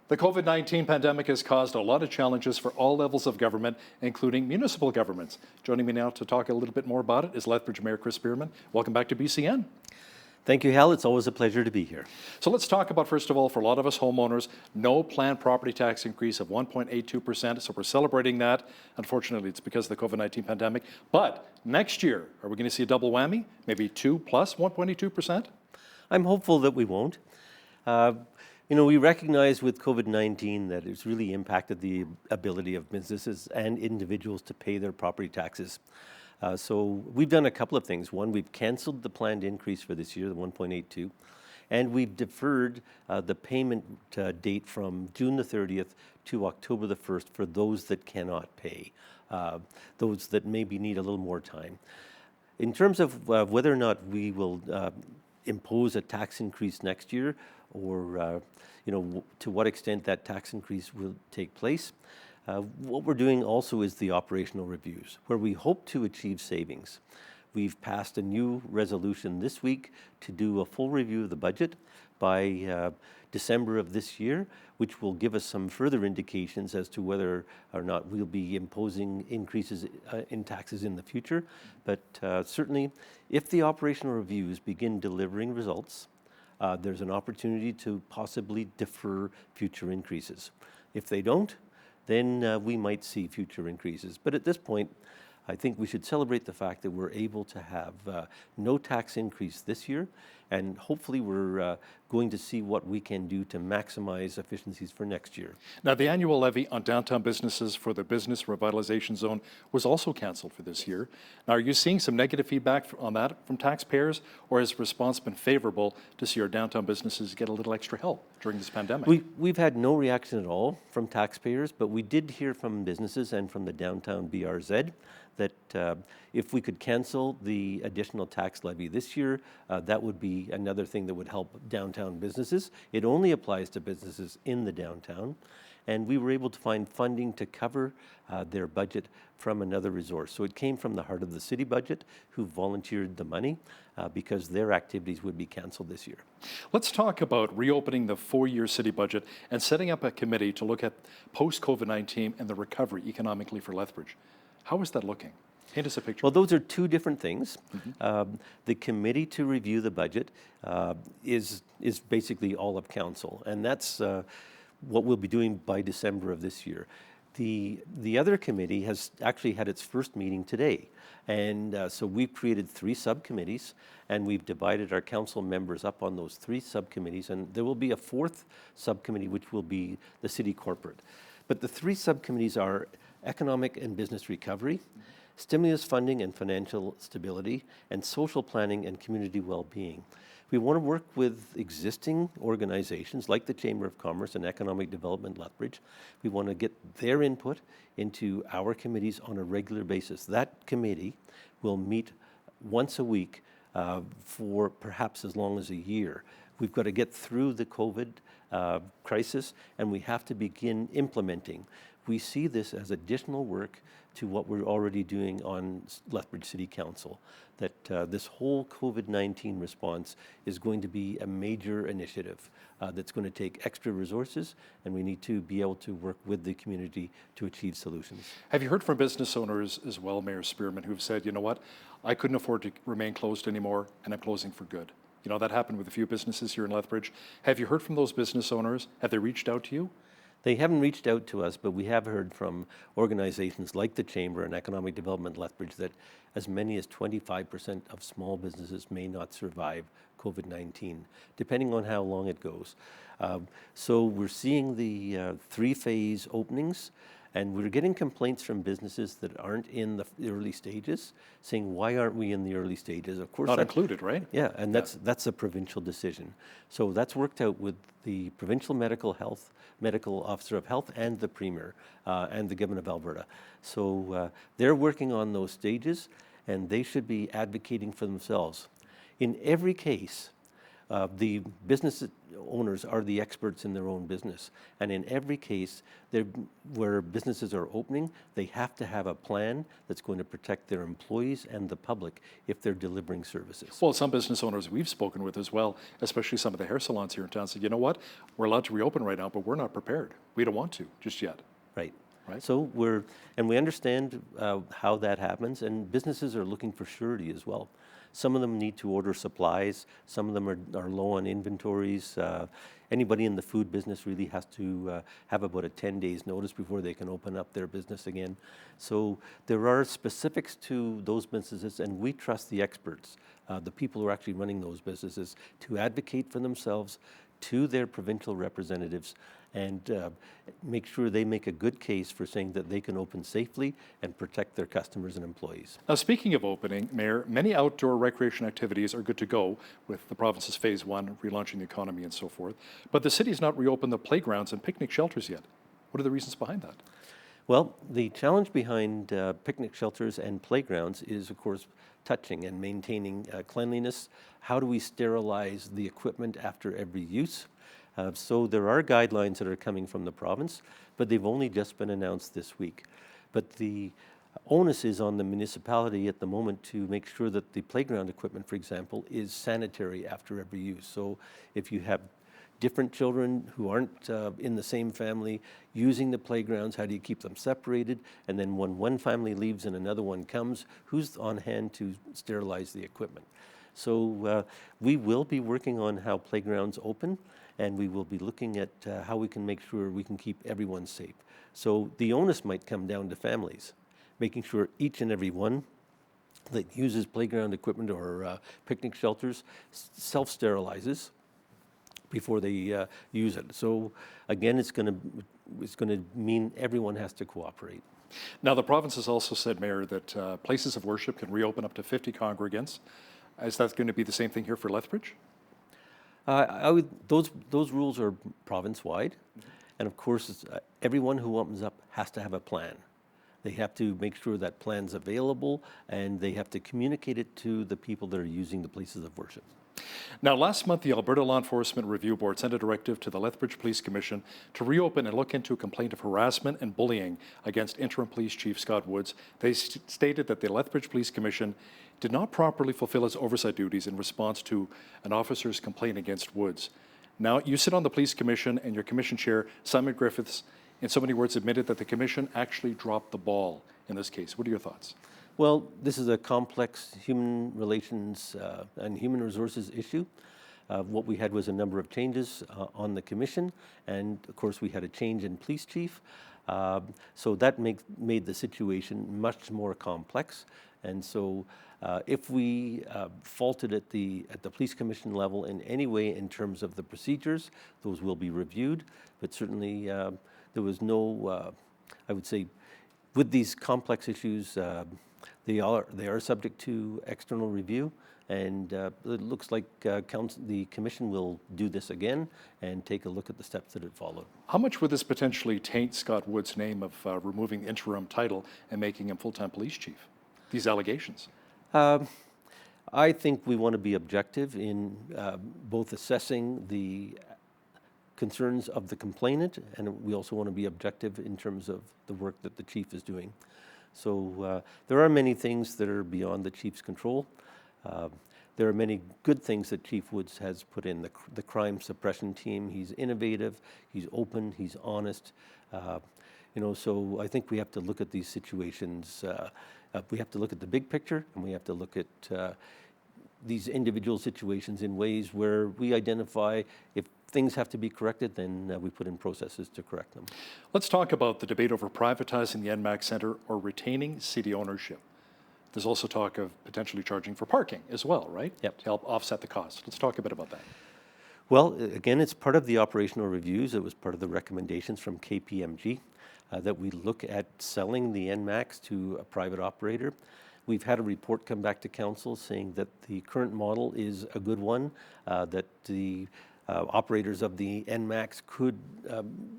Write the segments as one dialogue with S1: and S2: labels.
S1: The COVID-19 pandemic has caused a lot of challenges for all levels of government, including municipal governments. Joining me now to talk a little bit more about it is Lethbridge Mayor Chris Spearman. Welcome back to BCN.
S2: Thank you, Hal. It's always a pleasure to be here.
S1: So let's talk about, first of all, for a lot of us homeowners, no planned property tax increase of 1.82%. So we're celebrating that. Unfortunately, it's because of the COVID-19 pandemic. But next year, are we going to see a double whammy? Maybe 2 plus 1.82%?
S2: I'm hopeful that we won't. We recognize with COVID-19 that it's really impacted the ability of businesses and individuals to pay their property taxes. So we've done a couple of things. One, we've canceled the planned increase for this year, the 1.82, and we've deferred the payment date from June the 30th to October the 1st for those that cannot pay, those that maybe need a little more time. In terms of whether or not we will impose a tax increase next year, or to what extent that tax increase will take place. What we're doing also is the operational reviews, where we hope to achieve savings. We've passed a new resolution this week to do a full review of the budget by December of this year, which will give us some further indications as to whether or not we'll be imposing increases in taxes in the future. But certainly, if the operational reviews begin delivering results, there's an opportunity to possibly defer future increases. If they don't, then we might see future increases. But at this point, I think we should celebrate the fact that we're able to have no tax increase this year, and hopefully we're going to see what we can do to maximize efficiencies for next year.
S1: Now, the annual levy on downtown businesses for the Business Revitalization Zone was also canceled for this year. Now, are you seeing some negative feedback on that from taxpayers, or has the response been favorable to see our downtown businesses get a little extra help during this pandemic?
S2: We've had no reaction at all from taxpayers, but we did hear from businesses and from the downtown BRZ that if we could cancel the additional tax levy this year, that would be another thing that would help downtown businesses. It only applies to businesses in the downtown, and we were able to find funding to cover their budget from another resource. So it came from the heart of the city budget, who volunteered the money because their activities would be canceled this year.
S1: Let's talk about reopening the 4-year city budget and setting up a committee to look at post-COVID-19 and the recovery economically for Lethbridge. How is that looking? Paint us a picture.
S2: Well, those are two different things. The committee to review the budget is basically all of council, and that's what we'll be doing by December of this year. The other committee has actually had its first meeting today, and so we've created 3 subcommittees, and we've divided our council members up on those 3 subcommittees, and there will be a 4th subcommittee, which will be the city corporate. But the 3 subcommittees are economic and business recovery, stimulus funding and financial stability, and social planning and community well-being. We want to work with existing organizations like the Chamber of Commerce and Economic Development Lethbridge. We want to get their input into our committees on a regular basis. That committee will meet once a week for perhaps as long as a year. We've got to get through the COVID crisis, and we have to begin implementing. We see this as additional work to what we're already doing on Lethbridge City Council, that this whole COVID-19 response is going to be a major initiative that's going to take extra resources, and we need to be able to work with the community to achieve solutions.
S1: Have you heard from business owners as well, Mayor Spearman, who've said, you know what, I couldn't afford to remain closed anymore, and I'm closing for good? You know, that happened with a few businesses here in Lethbridge. Have you heard from those business owners? Have they reached out to you?
S2: They haven't reached out to us, but we have heard from organizations like the Chamber and Economic Development Lethbridge that as many as 25% of small businesses may not survive COVID-19, depending on how long it goes. So we're seeing the 3-phase openings, and we're getting complaints from businesses that aren't in the early stages, saying, why aren't we in the early stages? Of course,
S1: not included, right?
S2: Yeah, and that's a provincial decision. So that's worked out with the provincial medical officer of health and the premier and the government of Alberta. So they're working on those stages, and they should be advocating for themselves. In every case, The business owners are the experts in their own business. And in every case where businesses are opening, they have to have a plan that's going to protect their employees and the public if they're delivering services.
S1: Well, some business owners we've spoken with as well, especially some of the hair salons here in town, said, you know what, we're allowed to reopen right now, but we're not prepared. We don't want to just yet.
S2: Right.
S1: Right.
S2: So we understand how that happens, and businesses are looking for surety as well. Some of them need to order supplies. Some of them are low on inventories. Anybody in the food business really has to have about a 10 days notice before they can open up their business again. So there are specifics to those businesses, and we trust the experts, the people who are actually running those businesses, to advocate for themselves to their provincial representatives and make sure they make a good case for saying that they can open safely and protect their customers and employees.
S1: Now, speaking of opening, Mayor, many outdoor recreation activities are good to go with the province's phase one, relaunching the economy and so forth, but the city has not reopened the playgrounds and picnic shelters yet. What are the reasons behind that?
S2: Well, the challenge behind picnic shelters and playgrounds is, of course, touching and maintaining cleanliness. How do we sterilize the equipment after every use? So there are guidelines that are coming from the province, but they've only just been announced this week. But the onus is on the municipality at the moment to make sure that the playground equipment, for example, is sanitary after every use. So if you have different children who aren't in the same family using the playgrounds, how do you keep them separated? And then when one family leaves and another one comes, who's on hand to sterilize the equipment? So we will be working on how playgrounds open, and we will be looking at how we can make sure we can keep everyone safe. So the onus might come down to families, making sure each and every one that uses playground equipment or picnic shelters self-sterilizes before they use it. So again, it's going to mean everyone has to cooperate.
S1: Now, the province has also said, Mayor, that places of worship can reopen up to 50 congregants. Is that going to be the same thing here for Lethbridge?
S2: Those rules are province-wide, and of course, everyone who opens up has to have a plan. They have to make sure that plan's available, and they have to communicate it to the people that are using the places of worship.
S1: Now, last month, the Alberta Law Enforcement Review Board sent a directive to the Lethbridge Police Commission to reopen and look into a complaint of harassment and bullying against Interim Police Chief Scott Woods. They stated that the Lethbridge Police Commission did not properly fulfill its oversight duties in response to an officer's complaint against Woods. Now, you sit on the Police Commission, and your commission chair, Simon Griffiths, in so many words, admitted that the commission actually dropped the ball in this case. What are your thoughts?
S2: Well, this is a complex human relations and human resources issue. What we had was a number of changes on the commission, and of course we had a change in police chief. So that made the situation much more complex. And so if we faulted at the police commission level in any way in terms of the procedures, those will be reviewed. But certainly there was no, I would say, with these complex issues, they are subject to external review, and it looks like the commission will do this again and take a look at the steps that it followed.
S1: How much would this potentially taint Scott Woods' name of removing the interim title and making him full-time police chief? These allegations.
S2: I think we want to be objective in both assessing the concerns of the complainant, and we also want to be objective in terms of the work that the chief is doing. So there are many things that are beyond the chief's control. There are many good things that Chief Woods has put in the crime suppression team. He's innovative, he's open, he's honest. So I think we have to look at these situations. We have to look at the big picture, and we have to look at these individual situations in ways where we identify if things have to be corrected, then we put in processes to correct them.
S1: Let's talk about the debate over privatizing the ENMAX Centre or retaining city ownership. There's also talk of potentially charging for parking as well, right?
S2: Yep.
S1: To help offset the cost. Let's talk a bit about that.
S2: Well, again, it's part of the operational reviews. It was part of the recommendations from KPMG that we look at selling the ENMAX to a private operator. We've had a report come back to council saying that the current model is a good one, that the operators of the ENMAX could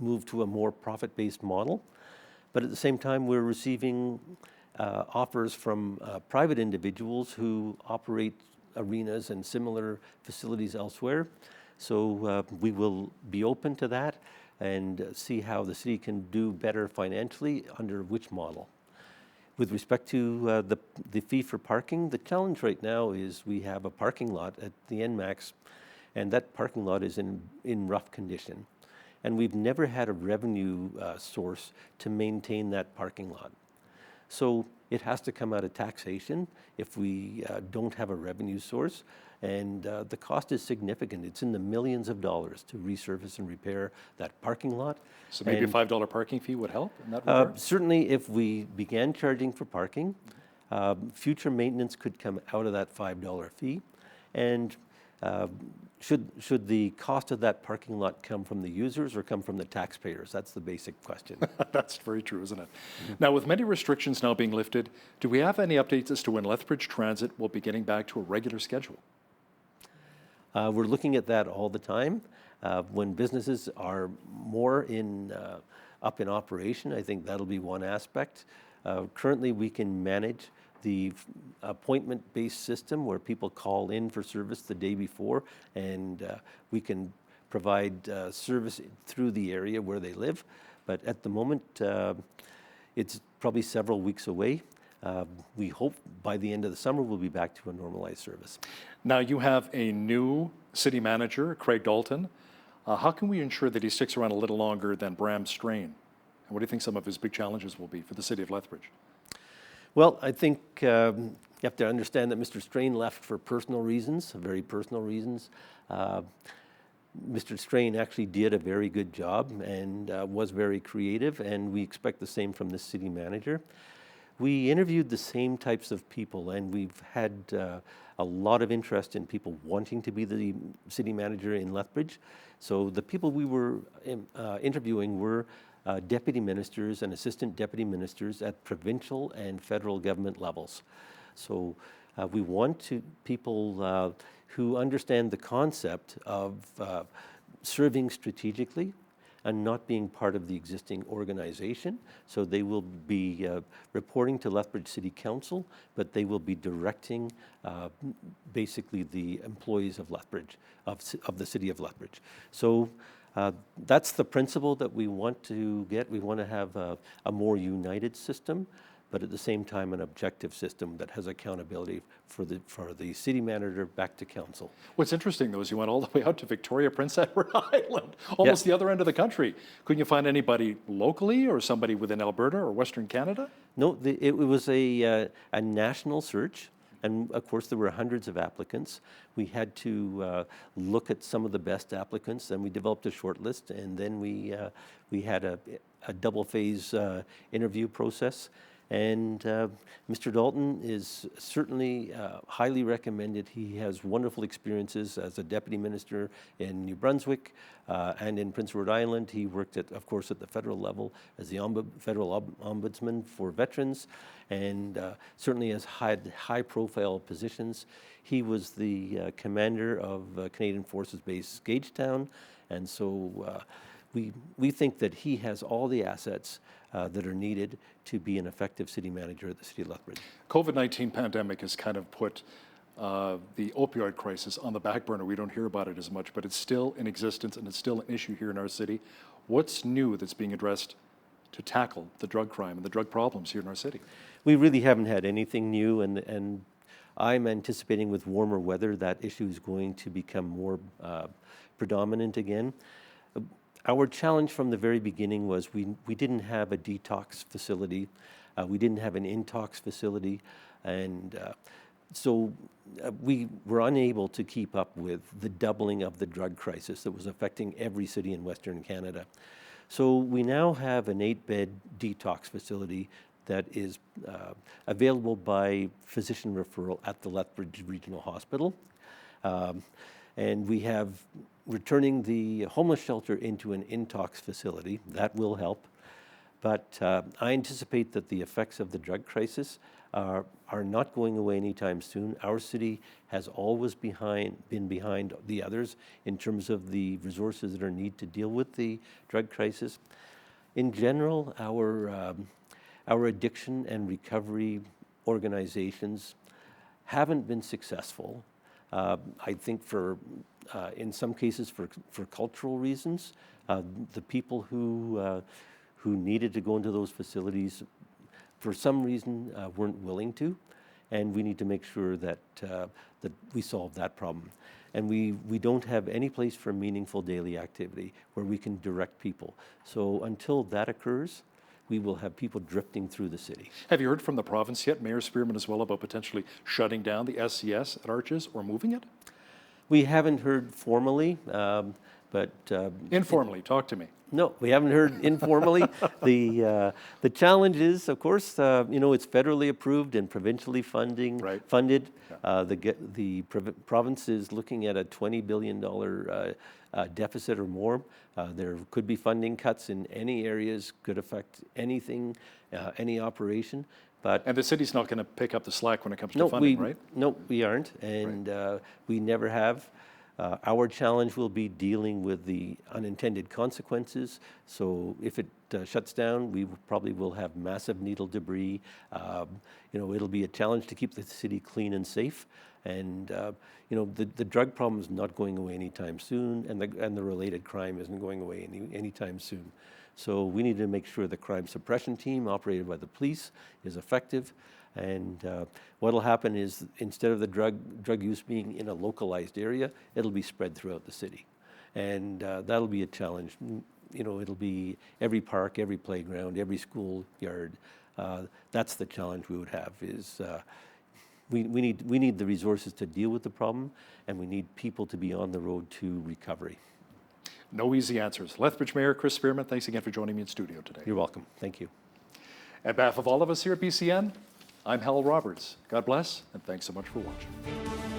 S2: move to a more profit-based model. But at the same time, we're receiving offers from private individuals who operate arenas and similar facilities elsewhere. So we will be open to that and see how the city can do better financially under which model. With respect to the fee for parking, the challenge right now is we have a parking lot at the ENMAX, and that parking lot is in rough condition. And we've never had a revenue source to maintain that parking lot. So it has to come out of taxation if we don't have a revenue source. And the cost is significant. It's in the millions of dollars to resurface and repair that parking lot.
S1: So maybe
S2: And
S1: a $5 parking fee would help in that regard?
S2: certainly if we began charging for parking, future maintenance could come out of that $5 fee. And should the cost of that parking lot come from the users or come from the taxpayers? That's the basic question.
S1: That's very true, isn't it? Now, with many restrictions now being lifted, do we have any updates as to when Lethbridge Transit will be getting back to a regular schedule?
S2: We're looking at that all the time. When businesses are more up in operation, I think that'll be one aspect. Currently, we can manage the appointment-based system where people call in for service the day before, and we can provide service through the area where they live. But at the moment, it's probably several weeks away. We hope by the end of the summer we'll be back to a normalized service.
S1: Now, you have a new city manager, Craig Dalton. How can we ensure that he sticks around a little longer than Bram Strain? And what do you think some of his big challenges will be for the city of Lethbridge?
S2: Well, I think you have to understand that Mr. Strain left for personal reasons, very personal reasons. Mr. Strain actually did a very good job and was very creative, and we expect the same from the city manager. We interviewed the same types of people, and we've had a lot of interest in people wanting to be the city manager in Lethbridge. So the people we were interviewing were deputy ministers and assistant deputy ministers at provincial and federal government levels. So we want people who understand the concept of serving strategically and not being part of the existing organization. So they will be reporting to Lethbridge City Council, but they will be directing basically the employees of Lethbridge, of the city of Lethbridge. So that's the principle that we want to get. We want to have a more united system, but at the same time an objective system that has accountability for the city manager back to council.
S1: What's interesting, though, is you went all the way out to Victoria, Prince Edward Island, almost the other end of the country. Couldn't you find anybody locally or somebody within Alberta or Western Canada?
S2: No, it was a national search. And of course, there were hundreds of applicants. We had to look at some of the best applicants, and we developed a short list, and then we had a double phase interview process. And Mr. Dalton is certainly highly recommended. He has wonderful experiences as a deputy minister in New Brunswick and in Prince Edward Island. He worked of course, at the federal level as the federal ombudsman for veterans, and certainly has had high-profile positions. He was the commander of Canadian Forces Base Gagetown, and so we think that he has all the assets that are needed to be an effective city manager at the city of Lethbridge.
S1: COVID-19 pandemic has kind of put the opioid crisis on the back burner. We don't hear about it as much, but it's still in existence and it's still an issue here in our city. What's new that's being addressed to tackle the drug crime and the drug problems here in our city?
S2: We really haven't had anything new, and I'm anticipating with warmer weather that issue is going to become more predominant again. Our challenge from the very beginning was we didn't have a detox facility, we didn't have an intox facility, and so we were unable to keep up with the doubling of the drug crisis that was affecting every city in Western Canada. So we now have an 8-bed detox facility that is available by physician referral at the Lethbridge Regional Hospital. And we have returning the homeless shelter into an intox facility. That will help. But I anticipate that the effects of the drug crisis are not going away anytime soon. Our city has always been behind the others in terms of the resources that are needed to deal with the drug crisis. In general, our addiction and recovery organizations haven't been successful I think in some cases for cultural reasons, the people who needed to go into those facilities for some reason weren't willing to, and we need to make sure that we solve that problem. And we don't have any place for meaningful daily activity where we can direct people. So until that occurs, we will have people drifting through the city.
S1: Have you heard from the province yet, Mayor Spearman as well, about potentially shutting down the SCS at Arches or moving it?
S2: We haven't heard formally, but...
S1: Informally, talk to me.
S2: No, we haven't heard informally. The challenge is, of course, it's federally approved and provincially funded.
S1: Yeah.
S2: The province is looking at a $20 billion deficit or more. There could be funding cuts in any areas, could affect anything, any operation.
S1: And the city's not going to pick up the slack when it comes to funding, right?
S2: No, we aren't, and we never have. Our challenge will be dealing with the unintended consequences. So if it shuts down, we probably will have massive needle debris. It'll be a challenge to keep the city clean and safe. And the drug problem is not going away anytime soon, and the related crime isn't going away anytime soon. So we need to make sure the crime suppression team operated by the police is effective. And what will happen is instead of the drug use being in a localized area, it'll be spread throughout the city. And that'll be a challenge. It'll be every park, every playground, every schoolyard. That's the challenge we would have is we need the resources to deal with the problem, and we need people to be on the road to recovery.
S1: No easy answers. Lethbridge Mayor Chris Spearman, thanks again for joining me in studio today.
S2: You're welcome. Thank you.
S1: On behalf of all of us here at BCN, I'm Hal Roberts. God bless, and thanks so much for watching.